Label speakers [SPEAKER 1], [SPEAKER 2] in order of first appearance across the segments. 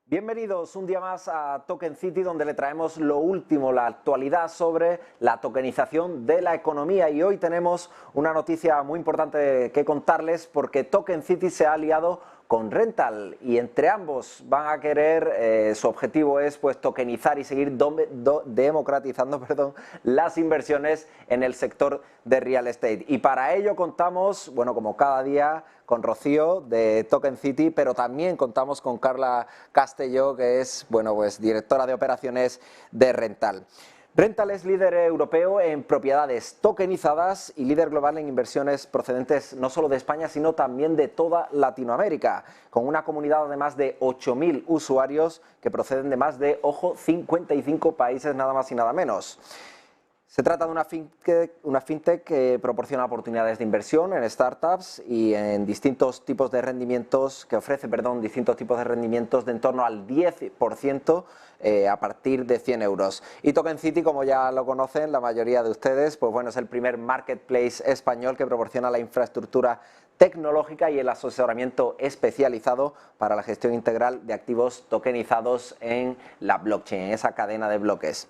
[SPEAKER 1] Bienvenidos un día más a Token City, donde le traemos lo último, la actualidad sobre la tokenización de la economía. Y hoy tenemos una noticia muy importante que contarles, porque Token City se ha aliado con Rental y entre ambos van a querer, su objetivo es pues tokenizar y seguir democratizando las inversiones en el sector de real estate. Y para ello contamos, bueno, como cada día, con Rocío de Token City, pero también contamos con Carla Castelló, que es, bueno, pues directora de operaciones de Rental. Rental es líder europeo en propiedades tokenizadas y líder global en inversiones procedentes no solo de España, sino también de toda Latinoamérica, con una comunidad de más de 8.000 usuarios que proceden de más de, ojo, 55 países, nada más y nada menos. Se trata de una fintech que proporciona oportunidades de inversión en startups y en distintos tipos de rendimientos, que ofrece, distintos tipos de rendimientos de en torno al 10% a partir de 100 euros. Y Token City, como ya lo conocen la mayoría de ustedes, pues bueno, es el primer marketplace español que proporciona la infraestructura tecnológica y el asesoramiento especializado para la gestión integral de activos tokenizados en la blockchain, en esa cadena de bloques,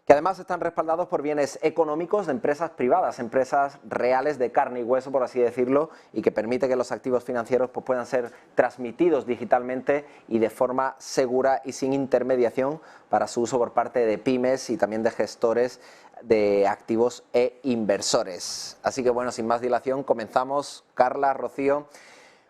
[SPEAKER 1] que además están respaldados por bienes económicos de empresas privadas, empresas reales de carne y hueso, por así decirlo, y que permite que los activos financieros pues, puedan ser transmitidos digitalmente y de forma segura y sin intermediación para su uso por parte de pymes y también de gestores de activos e inversores. Así que bueno, sin más dilación, comenzamos. Carla, Rocío,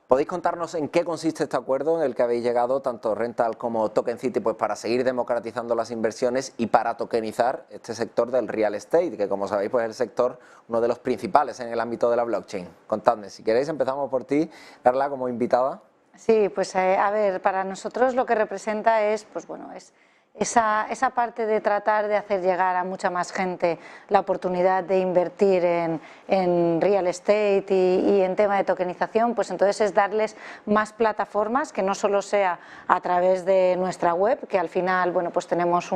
[SPEAKER 1] ¿podéis contarnos en qué consiste este acuerdo en el que habéis llegado tanto Rental como Token City, pues para seguir democratizando las inversiones y para tokenizar este sector del real estate, que como sabéis pues es el sector uno de los principales en el ámbito de la blockchain? Contadme, si queréis empezamos por ti, Carla, como invitada.
[SPEAKER 2] Sí, pues a ver, para nosotros lo que representa es, pues bueno, es esa parte de tratar de hacer llegar a mucha más gente la oportunidad de invertir en real estate y en tema de tokenización, pues entonces es darles más plataformas, que no solo sea a través de nuestra web, que al final, bueno, pues tenemos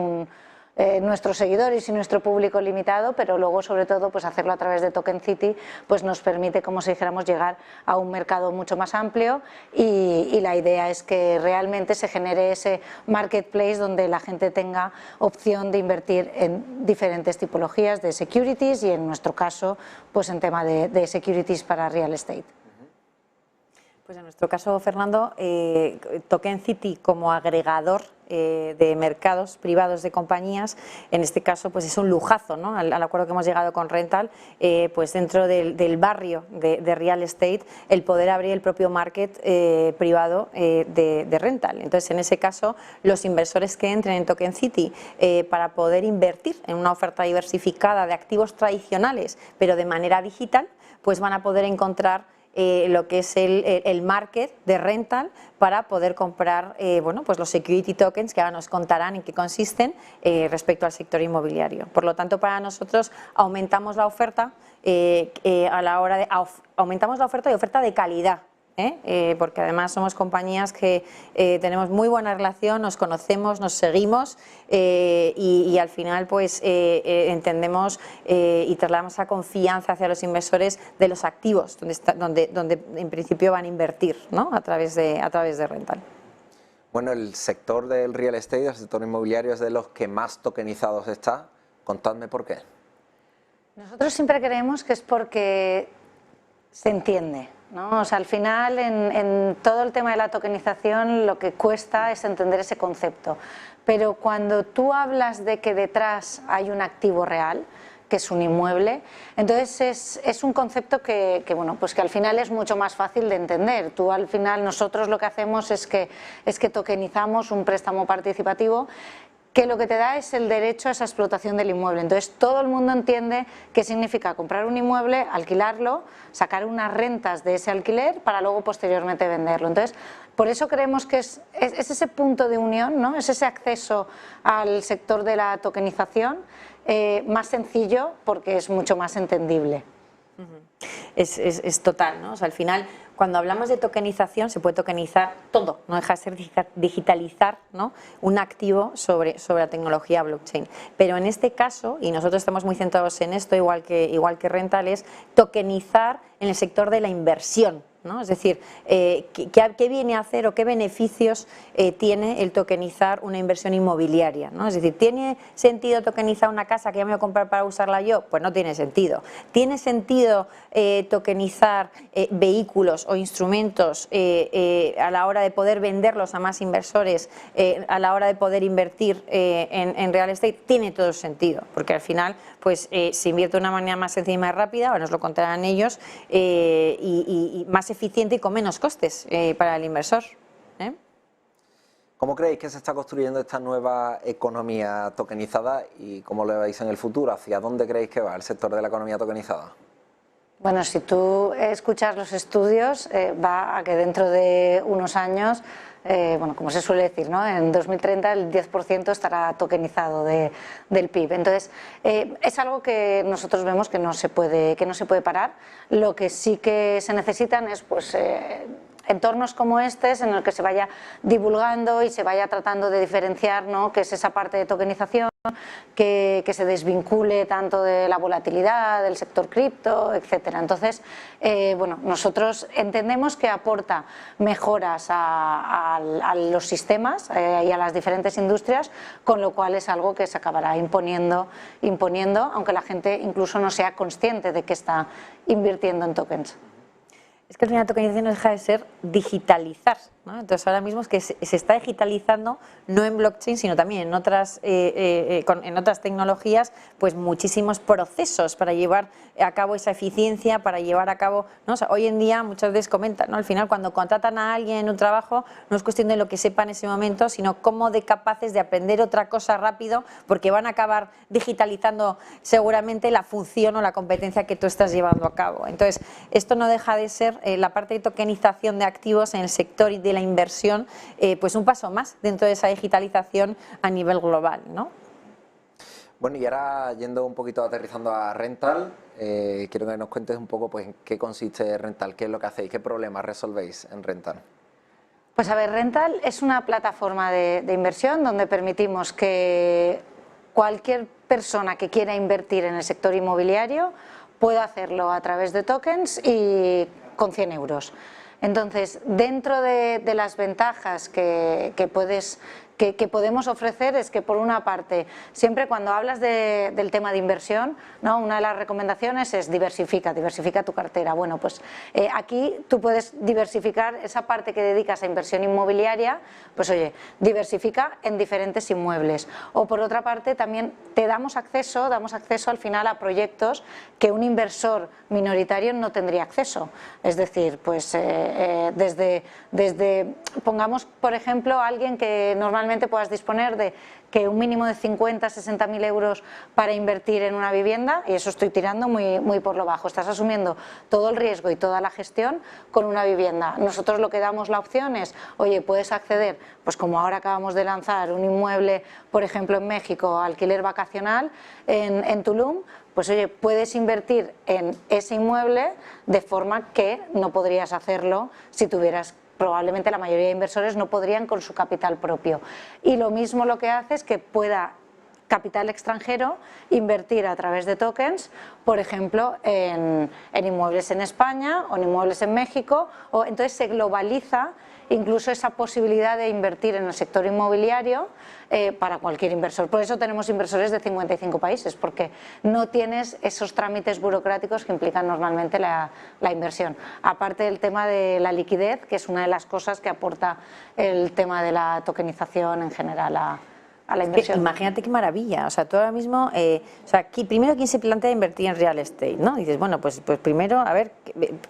[SPEAKER 2] nuestros seguidores y nuestro público limitado, pero luego sobre todo pues hacerlo a través de Token City pues nos permite, como si dijéramos, llegar a un mercado mucho más amplio y la idea es que realmente se genere ese marketplace donde la gente tenga opción de invertir en diferentes tipologías de securities y en nuestro caso pues en tema de securities para real estate.
[SPEAKER 3] Pues en nuestro caso, Fernando, Token City como agregador de mercados privados de compañías, en este caso pues es un lujazo, ¿no? Al acuerdo que hemos llegado con Rental, pues dentro del barrio de real estate, el poder abrir el propio market privado de Rental. Entonces, en ese caso, los inversores que entren en Token City para poder invertir en una oferta diversificada de activos tradicionales, pero de manera digital, pues van a poder encontrar lo que es el market de Rental para poder comprar bueno, pues los security tokens, que ahora nos contarán en qué consisten respecto al sector inmobiliario. Por lo tanto, para nosotros aumentamos la oferta aumentamos la oferta y oferta de calidad. Porque además somos compañías que tenemos muy buena relación, nos conocemos, nos seguimos y al final pues entendemos y trasladamos esa confianza hacia los inversores de los activos donde en principio van a invertir, ¿no? a través de Rental.
[SPEAKER 1] Bueno, el sector del real estate, el sector inmobiliario, es de los que más tokenizados está. Contadme por qué.
[SPEAKER 2] Nosotros siempre creemos que es porque se entiende, ¿no? O sea, al final en todo el tema de la tokenización lo que cuesta es entender ese concepto, pero cuando tú hablas de que detrás hay un activo real, que es un inmueble, entonces es un concepto que bueno, pues que al final es mucho más fácil de entender. Tú al final, nosotros lo que hacemos es que tokenizamos un préstamo participativo que lo que te da es el derecho a esa explotación del inmueble. Entonces todo el mundo entiende qué significa comprar un inmueble, alquilarlo, sacar unas rentas de ese alquiler para luego posteriormente venderlo. Entonces por eso creemos que es ese punto de unión, ¿no? Es ese acceso al sector de la tokenización más sencillo porque es mucho más entendible.
[SPEAKER 3] Es total, ¿no? O sea, al final, cuando hablamos de tokenización, se puede tokenizar todo, no deja de ser digitalizar, ¿no? un activo sobre la tecnología blockchain. Pero en este caso, y nosotros estamos muy centrados en esto, igual que Rental, es tokenizar en el sector de la inversión. ¿no? Es decir, ¿qué viene a hacer o qué beneficios tiene el tokenizar una inversión inmobiliaria, ¿no? Es decir, ¿tiene sentido tokenizar una casa que ya me voy a comprar para usarla yo? Pues no tiene sentido. ¿Tiene sentido tokenizar vehículos o instrumentos a la hora de poder venderlos a más inversores, a la hora de poder invertir en real estate? Tiene todo sentido, porque al final pues se invierte de una manera más sencilla y más rápida, ahora nos lo contarán ellos, y más eficiente y con menos costes para el inversor.
[SPEAKER 1] ¿Cómo creéis que se está construyendo esta nueva economía tokenizada y cómo lo veis en el futuro? ¿Hacia dónde creéis que va el sector de la economía tokenizada?
[SPEAKER 2] Bueno, si tú escuchas los estudios, va a que dentro de unos años, bueno, como se suele decir, ¿no? En 2030 el 10% estará tokenizado del PIB. Entonces, es algo que nosotros vemos que no se puede parar. Lo que sí que se necesitan es, pues, entornos como estos en el que se vaya divulgando y se vaya tratando de diferenciar, ¿no?, qué es esa parte de tokenización, que se desvincule tanto de la volatilidad, del sector cripto, etcétera. Entonces, bueno, nosotros entendemos que aporta mejoras a los sistemas y a las diferentes industrias, con lo cual es algo que se acabará imponiendo, aunque la gente incluso no sea consciente de que está invirtiendo en tokens.
[SPEAKER 3] Es que al final la tokenización no deja de ser digitalizar, ¿no? Entonces ahora mismo es que se está digitalizando no en blockchain, sino también en otras tecnologías, pues muchísimos procesos para llevar a cabo esa eficiencia, para llevar a cabo, ¿no? O sea, hoy en día muchas veces comentan, ¿no? Al final cuando contratan a alguien en un trabajo no es cuestión de lo que sepa en ese momento, sino cómo de capaces de aprender otra cosa rápido, porque van a acabar digitalizando seguramente la función o la competencia que tú estás llevando a cabo. Entonces esto no deja de ser la parte de tokenización de activos en el sector y de la inversión, pues un paso más dentro de esa digitalización a nivel global, ¿no?
[SPEAKER 1] Bueno, y ahora yendo un poquito aterrizando a Rental, quiero que nos cuentes un poco pues en qué consiste Rental, qué es lo que hacéis, qué problemas resolvéis en Rental.
[SPEAKER 2] Pues a ver, Rental es una plataforma de inversión donde permitimos que cualquier persona que quiera invertir en el sector inmobiliario pueda hacerlo a través de tokens y con 100 euros. Entonces, dentro de las ventajas que podemos ofrecer es que, por una parte, siempre cuando hablas del tema de inversión, ¿no?, una de las recomendaciones es diversifica tu cartera. Bueno, pues aquí tú puedes diversificar esa parte que dedicas a inversión inmobiliaria, pues oye, diversifica en diferentes inmuebles. O por otra parte, también te damos acceso al final a proyectos que un inversor minoritario no tendría acceso. Es decir, pues desde pongamos, por ejemplo, a alguien que normalmente puedas disponer de que un mínimo de 50, 60.000 euros para invertir en una vivienda, y eso estoy tirando muy por lo bajo, estás asumiendo todo el riesgo y toda la gestión con una vivienda. Nosotros lo que damos la opción es, oye, puedes acceder, pues como ahora acabamos de lanzar un inmueble, por ejemplo en México, alquiler vacacional en Tulum, pues oye, puedes invertir en ese inmueble de forma que no podrías hacerlo si tuvieras. Probablemente la mayoría de inversores no podrían con su capital propio. Y lo mismo lo que hace es que pueda capital extranjero invertir a través de tokens, por ejemplo, en inmuebles en España o en inmuebles en México, o entonces se globaliza incluso esa posibilidad de invertir en el sector inmobiliario para cualquier inversor. Por eso tenemos inversores de 55 países, porque no tienes esos trámites burocráticos que implican normalmente la inversión. Aparte del tema de la liquidez, que es una de las cosas que aporta el tema de la tokenización en general a la inversión.
[SPEAKER 3] Imagínate qué maravilla, o sea, tú ahora mismo, primero, ¿quién se plantea invertir en real estate?, ¿no? Dices, bueno, pues primero, a ver,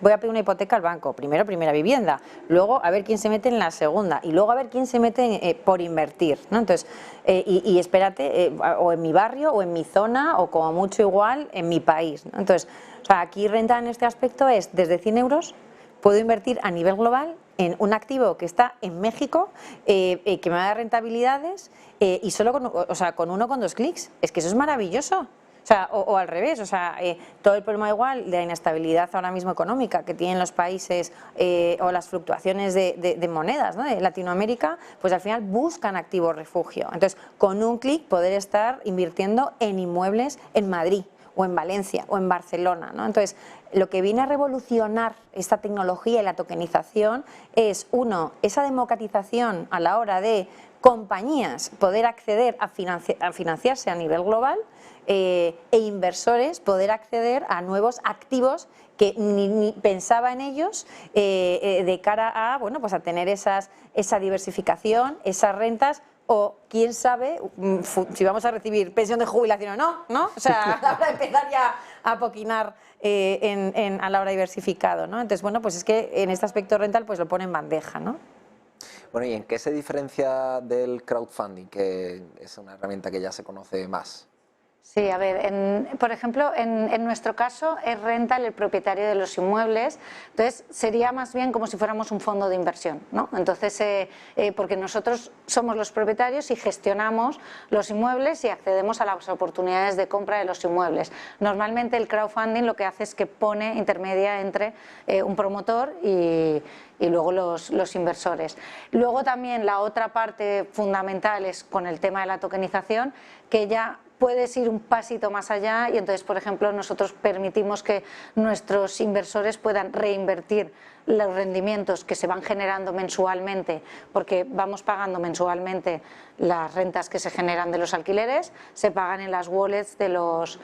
[SPEAKER 3] voy a pedir una hipoteca al banco, primero primera vivienda, luego a ver quién se mete en la segunda y luego a ver quién se mete por invertir, ¿no? Entonces, y espérate, o en mi barrio o en mi zona o como mucho igual en mi país, ¿no? Entonces, o sea, aquí renta en este aspecto es desde 100 euros, puedo invertir a nivel global en un activo que está en México, que me va a dar rentabilidades y solo con uno con 2 clics. Es que eso es maravilloso. O sea, o al revés, o sea, todo el problema igual de la inestabilidad ahora mismo económica que tienen los países o las fluctuaciones de monedas, ¿no?, de Latinoamérica, pues al final buscan activo refugio. Entonces, con un clic poder estar invirtiendo en inmuebles en Madrid o en Valencia o en Barcelona, ¿no? Entonces, lo que viene a revolucionar esta tecnología y la tokenización es, uno, esa democratización a la hora de compañías poder acceder a financiarse a nivel global, e inversores poder acceder a nuevos activos que ni pensaba en ellos de cara a, bueno, pues a tener esa diversificación, esas rentas, o quién sabe si vamos a recibir pensión de jubilación o no, ¿no? O sea, a la hora de empezar ya a poquinar a la hora diversificado, ¿no? Entonces, bueno, pues es que en este aspecto rental pues lo pone en bandeja, ¿no?
[SPEAKER 1] Bueno, ¿y en qué se diferencia del crowdfunding, que es una herramienta que ya se conoce más?
[SPEAKER 2] Sí, a ver, por ejemplo, en nuestro caso es Rental el propietario de los inmuebles, entonces sería más bien como si fuéramos un fondo de inversión, ¿no? Entonces, porque nosotros somos los propietarios y gestionamos los inmuebles y accedemos a las oportunidades de compra de los inmuebles. Normalmente el crowdfunding lo que hace es que pone intermedia entre un promotor y luego los inversores. Luego también la otra parte fundamental es con el tema de la tokenización, que ya puedes ir un pasito más allá y entonces, por ejemplo, nosotros permitimos que nuestros inversores puedan reinvertir los rendimientos que se van generando mensualmente, porque vamos pagando mensualmente las rentas que se generan de los alquileres, se pagan en las wallets de los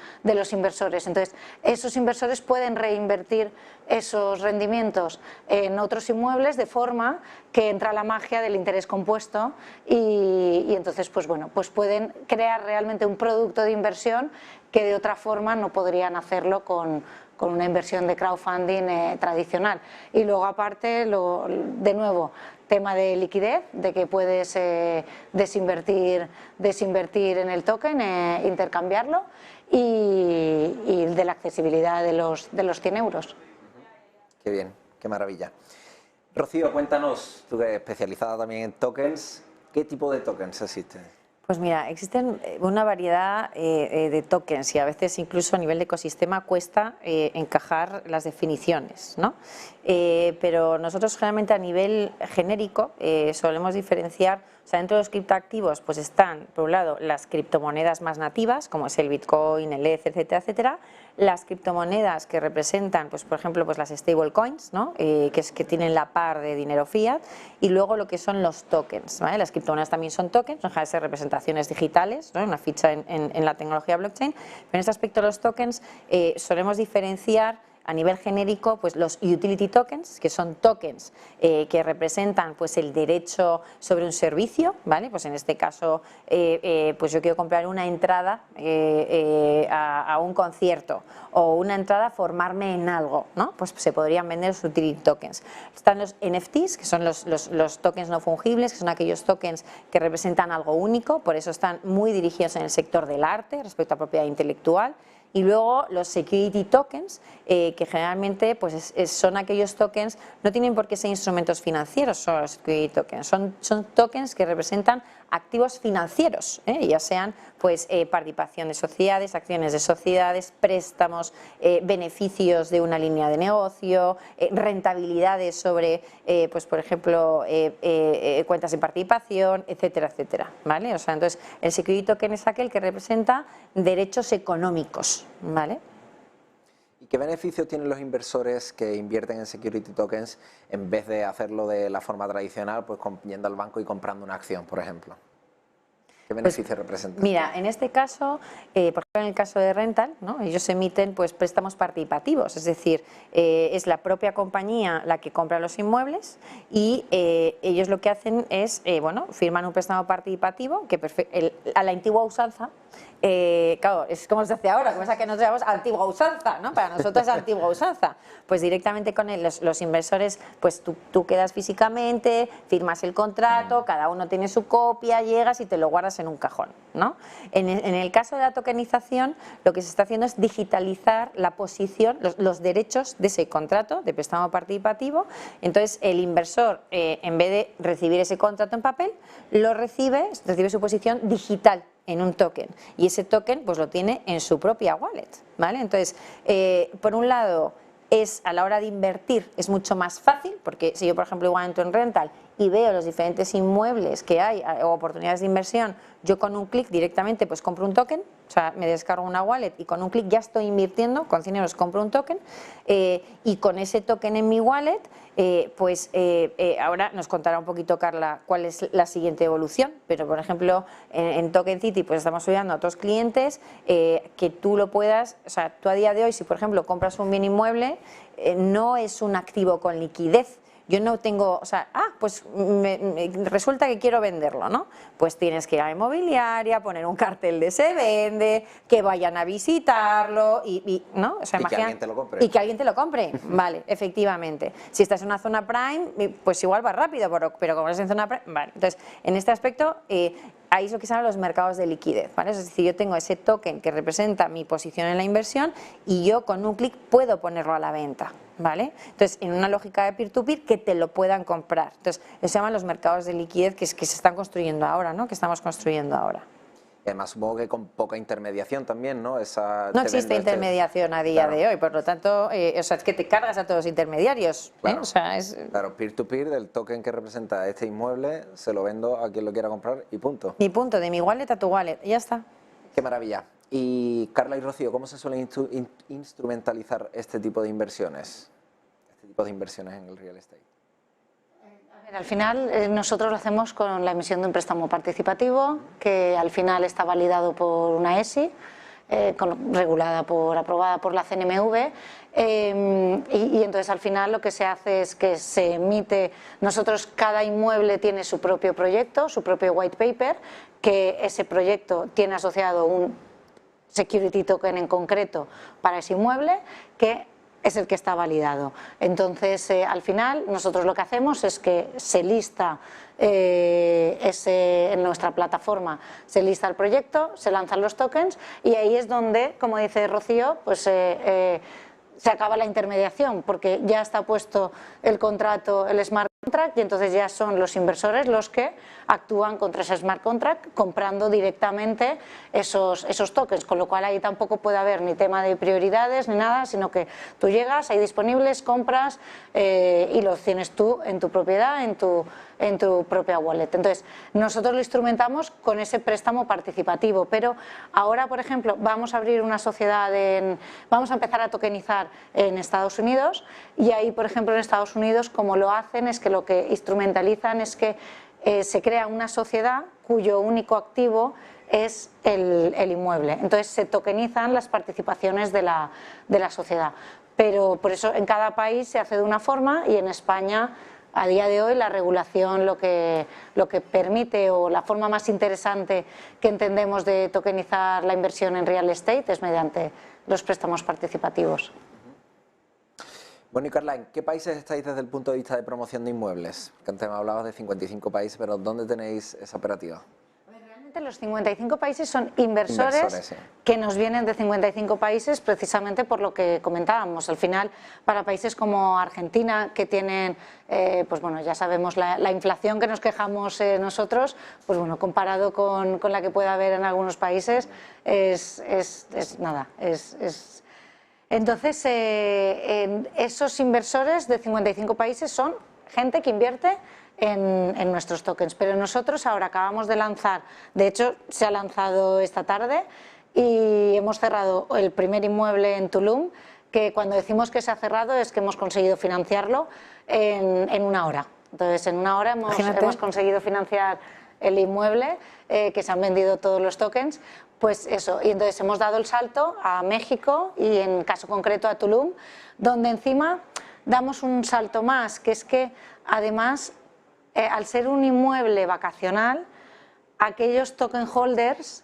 [SPEAKER 2] inversores. Entonces, esos inversores pueden reinvertir esos rendimientos en otros inmuebles de forma que entra la magia del interés compuesto y entonces, pues bueno, pues pueden crear realmente un producto de inversión que de otra forma no podrían hacerlo con una inversión de crowdfunding tradicional. Y luego aparte, de nuevo, tema de liquidez, de que puedes desinvertir en el token, intercambiarlo y de la accesibilidad de los 100 euros.
[SPEAKER 1] Qué bien, qué maravilla. Rocío, cuéntanos, tú que eres especializada también en tokens, ¿qué tipo de tokens existen?
[SPEAKER 3] Pues mira, existen una variedad de tokens y a veces incluso a nivel de ecosistema cuesta encajar las definiciones, ¿no? Pero nosotros generalmente a nivel genérico solemos diferenciar, o sea, dentro de los criptoactivos pues están, por un lado, las criptomonedas más nativas, como es el Bitcoin, el ETH, etcétera, etcétera, las criptomonedas que representan, pues por ejemplo, pues las stablecoins, ¿no? Que tienen la par de dinero fiat, y luego lo que son los tokens, ¿vale? Las criptomonedas también son tokens, no dejan de ser representaciones digitales, ¿no? Una ficha en la tecnología blockchain, pero en este aspecto los tokens solemos diferenciar a nivel genérico pues los utility tokens, que son tokens que representan pues el derecho sobre un servicio, ¿vale? Pues en este caso pues yo quiero comprar una entrada a un concierto o una entrada a formarme en algo, ¿no? Pues se podrían vender los utility tokens. Están los NFTs, que son los tokens no fungibles, que son aquellos tokens que representan algo único, por eso están muy dirigidos en el sector del arte respecto a propiedad intelectual. Y luego los security tokens, que generalmente pues son aquellos tokens, no tienen por qué ser instrumentos financieros, son los security tokens, son tokens que representan activos financieros, ya sean pues participación de sociedades, acciones de sociedades, préstamos, beneficios de una línea de negocio, rentabilidades sobre, pues por ejemplo, cuentas de participación, etcétera, etcétera, ¿vale? O sea, entonces el security token es aquel que representa derechos económicos, ¿vale?
[SPEAKER 1] ¿Y qué beneficios tienen los inversores que invierten en security tokens en vez de hacerlo de la forma tradicional, pues yendo al banco y comprando una acción, por ejemplo? ¿Qué beneficios representan?
[SPEAKER 3] Mira, en este caso, por ejemplo, en el caso de Rental, ¿no? Ellos emiten pues préstamos participativos, es decir, es la propia compañía la que compra los inmuebles y ellos lo que hacen es, bueno, firman un préstamo participativo que a la antigua usanza. Claro, es como se hace ahora, como es que nosotros llamamos antigua usanza, ¿no? Para nosotros es antigua usanza. Pues directamente con los inversores, pues tú quedas físicamente, firmas el contrato, cada uno tiene su copia, llegas y te lo guardas en un cajón, ¿no? En el caso de la tokenización, lo que se está haciendo es digitalizar la posición, los derechos de ese contrato de préstamo participativo. Entonces, el inversor, en vez de recibir ese contrato en papel, recibe su posición digital en un token y ese token pues lo tiene en su propia wallet, ¿vale? Entonces, por un lado, a la hora de invertir es mucho más fácil, porque si yo, por ejemplo, igual entro en Rental y veo los diferentes inmuebles que hay o oportunidades de inversión, yo con un clic directamente pues compro un token O sea, me descargo una wallet y con un clic ya estoy invirtiendo, con 100 euros compro un token y con ese token en mi wallet, ahora nos contará un poquito Carla cuál es la siguiente evolución, pero por ejemplo en Token City pues estamos ayudando a otros clientes que tú lo puedas, o sea, tú a día de hoy si por ejemplo compras un bien inmueble, no es un activo con liquidez. Yo no tengo, o sea, pues resulta que quiero venderlo, ¿no? Pues tienes que ir a la inmobiliaria, poner un cartel de se vende, que vayan a visitarlo ¿no? O sea,
[SPEAKER 1] y que alguien te lo compre.
[SPEAKER 3] Y que alguien te lo compre, vale, efectivamente. Si estás en una zona prime, pues igual va rápido, pero como estás en zona prime, vale. Entonces, en este aspecto, ahí es lo que se llaman los mercados de liquidez, ¿vale? Es decir, yo tengo ese token que representa mi posición en la inversión y yo con un clic puedo ponerlo a la venta, ¿vale? Entonces, en una lógica de peer-to-peer que te lo puedan comprar. Entonces, eso se llaman los mercados de liquidez que se están construyendo ahora, ¿no? Que estamos construyendo ahora.
[SPEAKER 1] Y además supongo que con poca intermediación también, ¿no?
[SPEAKER 3] No existe intermediación a día de hoy, por lo tanto, o sea, es que te cargas a todos los intermediarios.
[SPEAKER 1] Claro,
[SPEAKER 3] o sea,
[SPEAKER 1] claro, peer-to-peer del token que representa este inmueble, se lo vendo a quien lo quiera comprar y punto.
[SPEAKER 3] Mi punto, de mi wallet a tu wallet, y ya está.
[SPEAKER 1] Qué maravilla. Y Carla y Rocío, ¿cómo se suelen instrumentalizar este tipo de inversiones? Este tipo de inversiones en el real estate.
[SPEAKER 2] Al final nosotros lo hacemos con la emisión de un préstamo participativo que al final está validado por una ESI, aprobada por la CNMV y entonces al final lo que se hace es que se emite, cada inmueble tiene su propio proyecto, su propio white paper, que ese proyecto tiene asociado un security token en concreto para ese inmueble que es el que está validado. Entonces, al final, nosotros lo que hacemos es que se lista en nuestra plataforma, se lista el proyecto, se lanzan los tokens y ahí es donde, como dice Rocío, pues se acaba la intermediación porque ya está puesto el contrato, el smart contract, y entonces ya son los inversores los que actúan contra ese smart contract comprando directamente esos tokens, con lo cual ahí tampoco puede haber ni tema de prioridades ni nada, sino que tú llegas, hay disponibles, compras y los tienes tú en tu propiedad, en tu propia wallet. Entonces, nosotros lo instrumentamos con ese préstamo participativo, pero ahora, por ejemplo, vamos a abrir una sociedad, vamos a empezar a tokenizar en Estados Unidos y ahí, por ejemplo, en Estados Unidos, como lo hacen es que lo que instrumentalizan es que se crea una sociedad cuyo único activo es el inmueble. Entonces se tokenizan las participaciones de la sociedad. Pero por eso en cada país se hace de una forma y en España a día de hoy la regulación lo que permite o la forma más interesante que entendemos de tokenizar la inversión en real estate es mediante los préstamos participativos.
[SPEAKER 1] Bueno, y Carla, ¿en qué países estáis desde el punto de vista de promoción de inmuebles? Que antes me hablabas de 55 países, pero ¿dónde tenéis esa operativa?
[SPEAKER 2] Realmente los 55 países son inversores
[SPEAKER 1] sí,
[SPEAKER 2] que nos vienen de 55 países precisamente por lo que comentábamos. Al final, para países como Argentina, que tienen, pues bueno, ya sabemos la inflación que nos quejamos nosotros, pues bueno, comparado con la que puede haber en algunos países, es nada, Entonces, esos inversores de 55 países son gente que invierte en nuestros tokens, pero nosotros ahora acabamos de lanzar, de hecho se ha lanzado esta tarde y hemos cerrado el primer inmueble en Tulum, que cuando decimos que se ha cerrado es que hemos conseguido financiarlo en una hora. Entonces, en una hora hemos conseguido financiar el inmueble, que se han vendido todos los tokens. Pues eso, y entonces hemos dado el salto a México y en caso concreto a Tulum, donde encima damos un salto más, que es que además, al ser un inmueble vacacional, aquellos token holders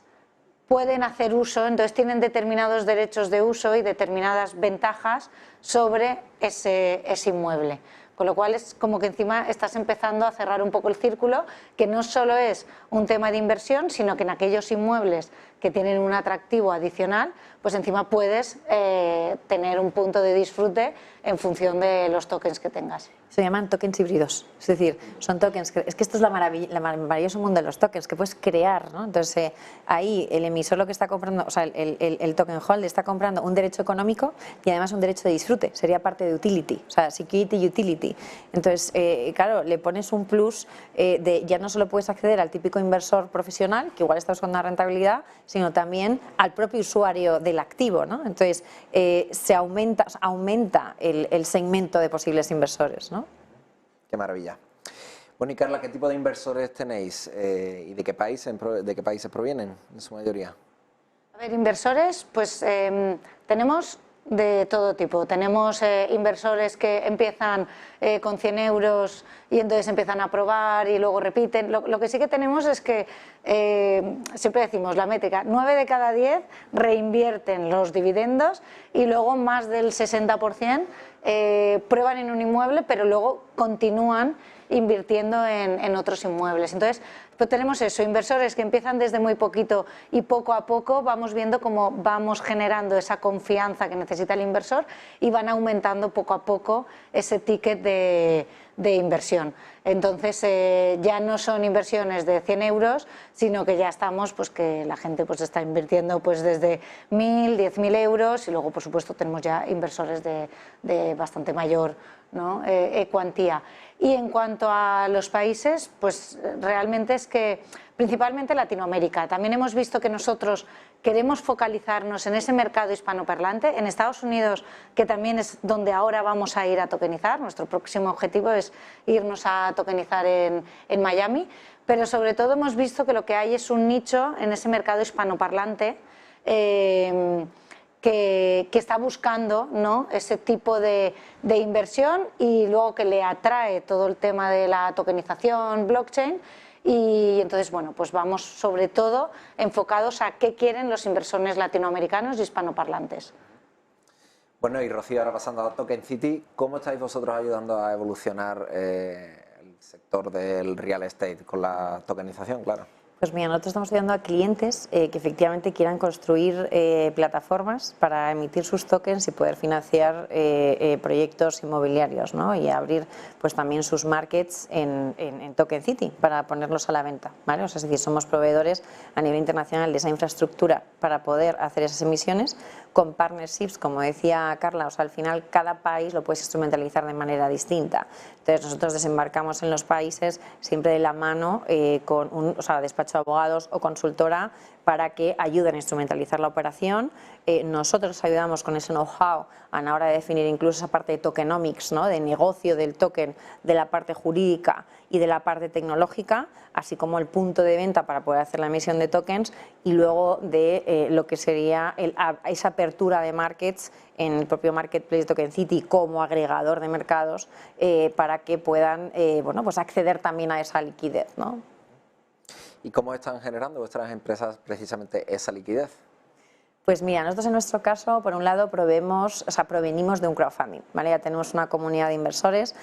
[SPEAKER 2] pueden hacer uso, entonces tienen determinados derechos de uso y determinadas ventajas sobre ese inmueble. Con lo cual es como que encima estás empezando a cerrar un poco el círculo, que no solo es un tema de inversión, sino que en aquellos inmuebles que tienen un atractivo adicional, pues encima puedes tener un punto de disfrute en función de los tokens que tengas.
[SPEAKER 3] Se llaman tokens híbridos, es decir, son tokens, es que esto es la maravilloso mundo de los tokens, que puedes crear, ¿no? Entonces ahí el emisor lo que está comprando, o sea, el token holder está comprando un derecho económico y además un derecho de disfrute, sería parte de utility, o sea, security y utility. Entonces, claro, le pones un plus de ya no solo puedes acceder al típico inversor profesional, que igual está buscando una rentabilidad, sino también al propio usuario del activo, ¿no? Entonces, se aumenta el segmento de posibles inversores, ¿no?
[SPEAKER 1] Qué maravilla. Bueno, y Carla, ¿qué tipo de inversores tenéis y de qué países provienen en su mayoría?
[SPEAKER 2] A ver, inversores, pues tenemos de todo tipo. Tenemos inversores que empiezan con 100 euros y entonces empiezan a probar y luego repiten. Lo que sí que tenemos es que, siempre decimos la métrica, 9 de cada 10 reinvierten los dividendos y luego más del 60% prueban en un inmueble, pero luego continúan invirtiendo en otros inmuebles. Entonces, pues tenemos eso, inversores que empiezan desde muy poquito y poco a poco vamos viendo cómo vamos generando esa confianza que necesita el inversor y van aumentando poco a poco ese ticket de inversión. Entonces ya no son inversiones de 100 euros, sino que ya estamos, pues que la gente pues está invirtiendo pues desde 1.000, 10.000 euros y luego por supuesto tenemos ya inversores de bastante mayor, ¿no? Cuantía. Y en cuanto a los países, pues realmente es que principalmente Latinoamérica. También hemos visto que nosotros queremos focalizarnos en ese mercado hispanoparlante. En Estados Unidos, que también es donde ahora vamos a ir a tokenizar, nuestro próximo objetivo es irnos a tokenizar en Miami, pero sobre todo hemos visto que lo que hay es un nicho en ese mercado hispanoparlante que está buscando, ¿no?, ese tipo de inversión y luego que le atrae todo el tema de la tokenización, blockchain. Y entonces, bueno, pues vamos sobre todo enfocados a qué quieren los inversores latinoamericanos y hispanoparlantes.
[SPEAKER 1] Bueno, y Rocío, ahora pasando a Token City, ¿cómo estáis vosotros ayudando a evolucionar el sector del real estate con la tokenización, claro?
[SPEAKER 3] Pues mira, nosotros estamos ayudando a clientes que efectivamente quieran construir plataformas para emitir sus tokens y poder financiar proyectos inmobiliarios, ¿no? Y abrir pues también sus markets en Token City para ponerlos a la venta, ¿vale? O sea, es decir, somos proveedores a nivel internacional de esa infraestructura para poder hacer esas emisiones con partnerships, como decía Carla, o sea, al final cada país lo puedes instrumentalizar de manera distinta. Entonces nosotros desembarcamos en los países siempre de la mano con un despacho de abogados o consultora para que ayuden a instrumentalizar la operación. Nosotros ayudamos con ese know-how a la hora de definir incluso esa parte de tokenomics, ¿no?, de negocio del token, de la parte jurídica y de la parte tecnológica, así como el punto de venta para poder hacer la emisión de tokens y luego de lo que sería esa apertura de markets en el propio marketplace Token City como agregador de mercados para que puedan bueno, pues acceder también a esa liquidez, ¿no?
[SPEAKER 1] ¿Y cómo están generando vuestras empresas precisamente esa liquidez?
[SPEAKER 3] Pues mira, nosotros en nuestro caso, por un lado, provenimos de un crowdfunding, ¿vale? Ya tenemos una comunidad de inversores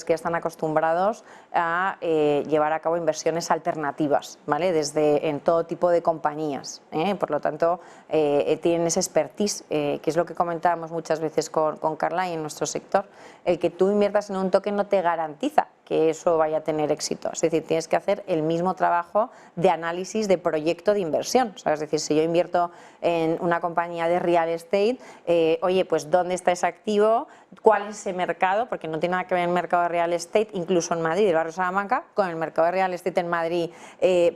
[SPEAKER 3] que están acostumbrados a llevar a cabo inversiones alternativas, ¿vale? En todo tipo de compañías, por lo tanto, tienen ese expertise, que es lo que comentábamos muchas veces con Carla y en nuestro sector. El que tú inviertas en un token no te garantiza que eso vaya a tener éxito. Es decir, tienes que hacer el mismo trabajo de análisis de proyecto de inversión. O sea, es decir, si yo invierto en una compañía de real estate, oye, pues ¿dónde está ese activo? ¿Cuál es ese mercado? Porque no tiene nada que ver el mercado de real estate, incluso en Madrid, el barrio Salamanca, con el mercado de real estate en Madrid,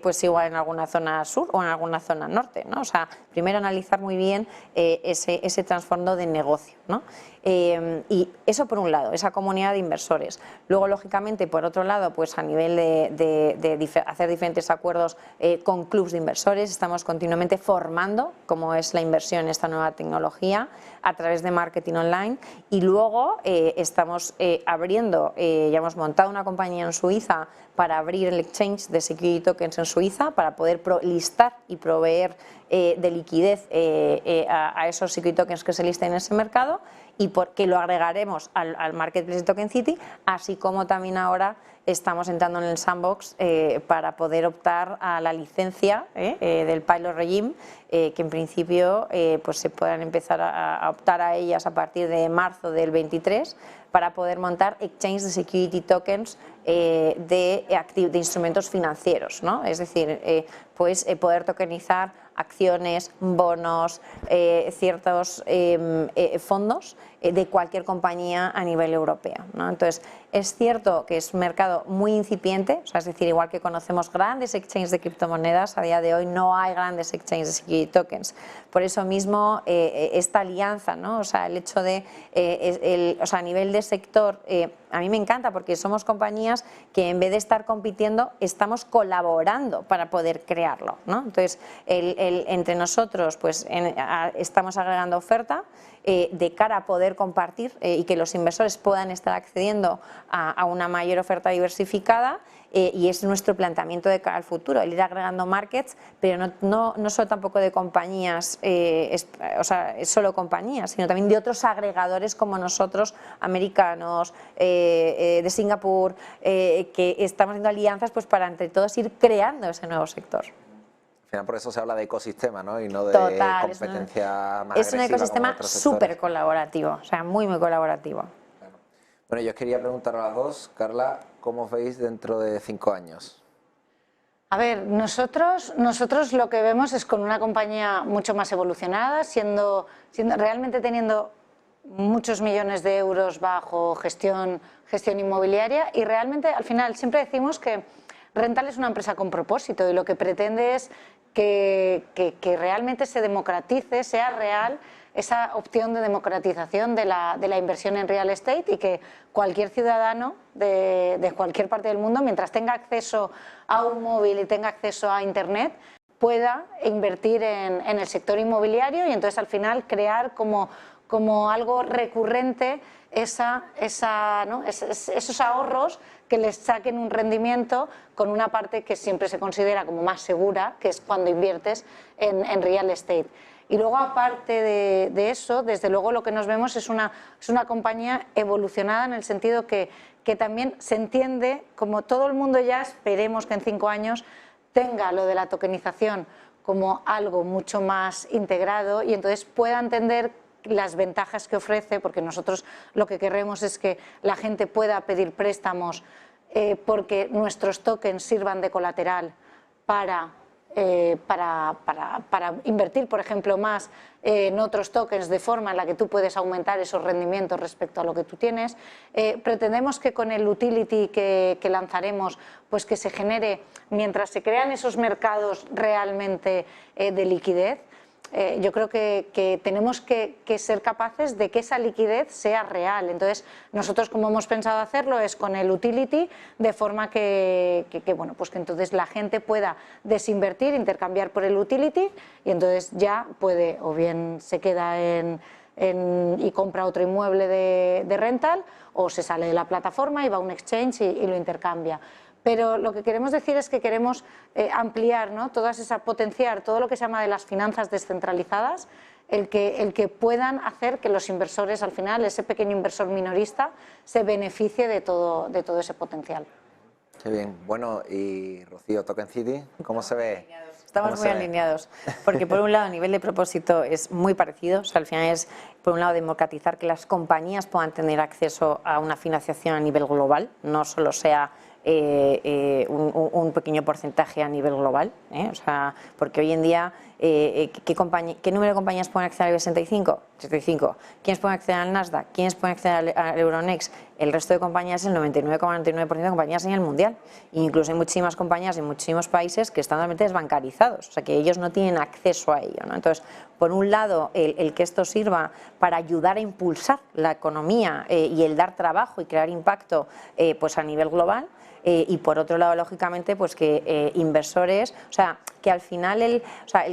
[SPEAKER 3] pues igual en alguna zona sur o en alguna zona norte, ¿no? O sea, primero analizar muy bien ese trasfondo de negocio, ¿no? Y eso por un lado, esa comunidad de inversores. Luego, lógicamente, por otro lado, pues a nivel de hacer diferentes acuerdos con clubs de inversores, estamos continuamente formando cómo es la inversión en esta nueva tecnología a través de marketing online y luego estamos abriendo, ya hemos montado una compañía en Suiza para abrir el exchange de security tokens en Suiza para poder listar y proveer de liquidez a esos security tokens que se listen en ese mercado y porque lo agregaremos al marketplace de Token City, así como también ahora estamos entrando en el sandbox para poder optar a la licencia del pilot regime, que en principio pues se puedan empezar a optar a ellas a partir de marzo del 23 para poder montar exchange de security tokens de instrumentos financieros, ¿no? Es decir, pues poder tokenizar acciones, bonos, ciertos fondos de cualquier compañía a nivel europeo, ¿no? Entonces, es cierto que es un mercado muy incipiente, o sea, es decir, igual que conocemos grandes exchanges de criptomonedas, a día de hoy no hay grandes exchanges de security tokens. Por eso mismo, esta alianza, ¿no? O sea, el hecho de, o sea, a nivel de sector, a mí me encanta porque somos compañías que en vez de estar compitiendo, estamos colaborando para poder crearlo, ¿no? Entonces, entre nosotros, pues estamos agregando oferta de cara a poder compartir y que los inversores puedan estar accediendo a una mayor oferta diversificada. Y es nuestro planteamiento de cara al futuro, el ir agregando markets, pero no solo tampoco de compañías, o sea, solo compañías, sino también de otros agregadores como nosotros, americanos, de Singapur, que estamos haciendo alianzas pues para entre todos ir creando ese nuevo sector.
[SPEAKER 1] Al final por eso se habla de ecosistema, ¿no? Y no de
[SPEAKER 3] Total,
[SPEAKER 1] competencia más agresiva.
[SPEAKER 3] Es un ecosistema súper colaborativo, o sea, muy colaborativo.
[SPEAKER 1] Bueno, yo os quería preguntar a las dos, Carla, ¿cómo os veis dentro de 5 años?
[SPEAKER 2] A ver, nosotros lo que vemos es con una compañía mucho más evolucionada, siendo realmente teniendo muchos millones de euros bajo gestión inmobiliaria, y realmente al final siempre decimos que Rental es una empresa con propósito y lo que pretende es que realmente se democratice, sea real esa opción de democratización de la inversión en real estate, y que cualquier ciudadano de cualquier parte del mundo, mientras tenga acceso a un móvil y tenga acceso a internet, pueda invertir en el sector inmobiliario, y entonces al final crear como algo recurrente esos ahorros que les saquen un rendimiento con una parte que siempre se considera como más segura, que es cuando inviertes en real estate. Y luego, aparte de eso, desde luego lo que nos vemos es una compañía evolucionada, en el sentido que también se entiende, como todo el mundo ya esperemos que en 5 años tenga lo de la tokenización como algo mucho más integrado, y entonces pueda entender las ventajas que ofrece, porque nosotros lo que queremos es que la gente pueda pedir préstamos porque nuestros tokens sirvan de colateral para invertir, por ejemplo, más en otros tokens, de forma en la que tú puedes aumentar esos rendimientos respecto a lo que tú tienes. Pretendemos que con el utility que lanzaremos, pues que se genere, mientras se crean esos mercados realmente de liquidez, yo creo que tenemos que ser capaces de que esa liquidez sea real. Entonces, nosotros, como hemos pensado hacerlo, es con el utility, de forma que bueno, pues que entonces la gente pueda desinvertir, intercambiar por el utility, y entonces ya puede, o bien se queda y compra otro inmueble de rental, o se sale de la plataforma y va a un exchange y lo intercambia. Pero lo que queremos decir es que queremos ampliar, ¿no?, potenciar todo lo que se llama de las finanzas descentralizadas, el que puedan hacer que los inversores, al final, ese pequeño inversor minorista, se beneficie de todo ese potencial.
[SPEAKER 1] Qué bien. Bueno, y Rocío, Token City, ¿cómo se ve?
[SPEAKER 3] Estamos muy alineados, porque por un lado a nivel de propósito es muy parecido, o sea, al final es, por un lado, democratizar que las compañías puedan tener acceso a una financiación a nivel global, no solo sea un pequeño porcentaje a nivel global, o sea, porque hoy en día, ¿qué número de compañías pueden acceder al IBEX 65? ¿Quiénes pueden acceder al Nasdaq? ¿Quiénes pueden acceder al Euronext? El resto de compañías, el 99,99% de compañías a nivel mundial. E incluso hay muchísimas compañías en muchísimos países que están totalmente desbancarizados, o sea, que ellos no tienen acceso a ello, ¿no? Entonces, por un lado, el que esto sirva para ayudar a impulsar la economía y el dar trabajo y crear impacto pues a nivel global. Y por otro lado, lógicamente, pues que inversores, o sea, que al final el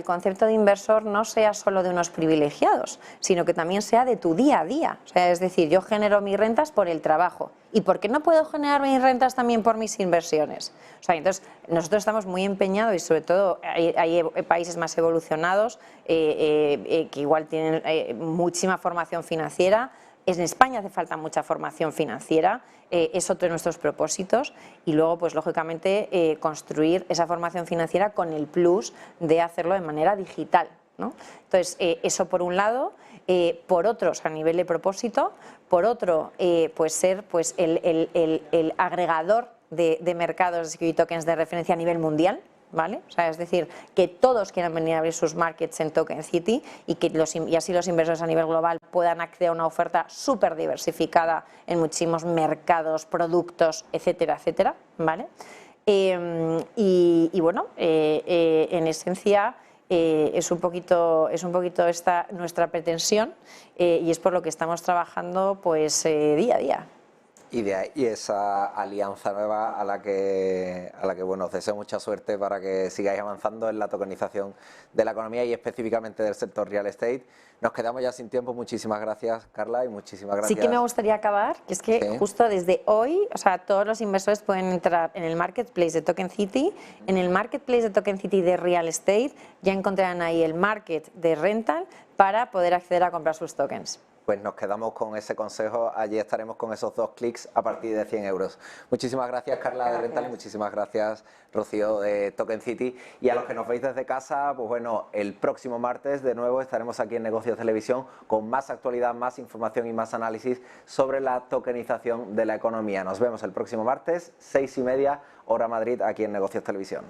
[SPEAKER 3] concepto de inversor no sea solo de unos privilegiados, sino que también sea de tu día a día. O sea, es decir, yo genero mis rentas por el trabajo. ¿Y por qué no puedo generar mis rentas también por mis inversiones? O sea, entonces, nosotros estamos muy empeñados, y sobre todo hay países más evolucionados que igual tienen muchísima formación financiera. En España hace falta mucha formación financiera, es otro de nuestros propósitos, y luego, pues lógicamente, construir esa formación financiera con el plus de hacerlo de manera digital, ¿no? Entonces, eso por un lado. Por otro, a nivel de propósito, por otro, pues ser el agregador de mercados de security tokens de referencia a nivel mundial. ¿vale? O sea, es decir, que todos quieran venir a abrir sus markets en Token City y que así los inversores a nivel global puedan acceder a una oferta súper diversificada en muchísimos mercados, productos, etcétera, etcétera, ¿vale? Y bueno, en esencia es un poquito esta nuestra pretensión y es por lo que estamos trabajando pues día a día.
[SPEAKER 1] Y esa alianza nueva a la que bueno, os deseo mucha suerte para que sigáis avanzando en la tokenización de la economía y específicamente del sector real estate. Nos quedamos ya sin tiempo. Muchísimas gracias, Carla, y muchísimas gracias.
[SPEAKER 3] Sí que me gustaría acabar, que es que justo desde hoy, o sea, todos los inversores pueden entrar en el marketplace de Token City. En el marketplace de Token City de real estate ya encontrarán ahí el market de rental para poder acceder a comprar sus tokens.
[SPEAKER 1] Pues nos quedamos con ese consejo, allí estaremos con esos 2 clics a partir de 100 euros. Muchísimas gracias, Carla de Rental, y muchísimas gracias, Rocío de Token City. Y a los que nos veis desde casa, pues bueno, el próximo martes de nuevo estaremos aquí en Negocios Televisión con más actualidad, más información y más análisis sobre la tokenización de la economía. Nos vemos el próximo martes, 6:30, hora Madrid, aquí en Negocios Televisión.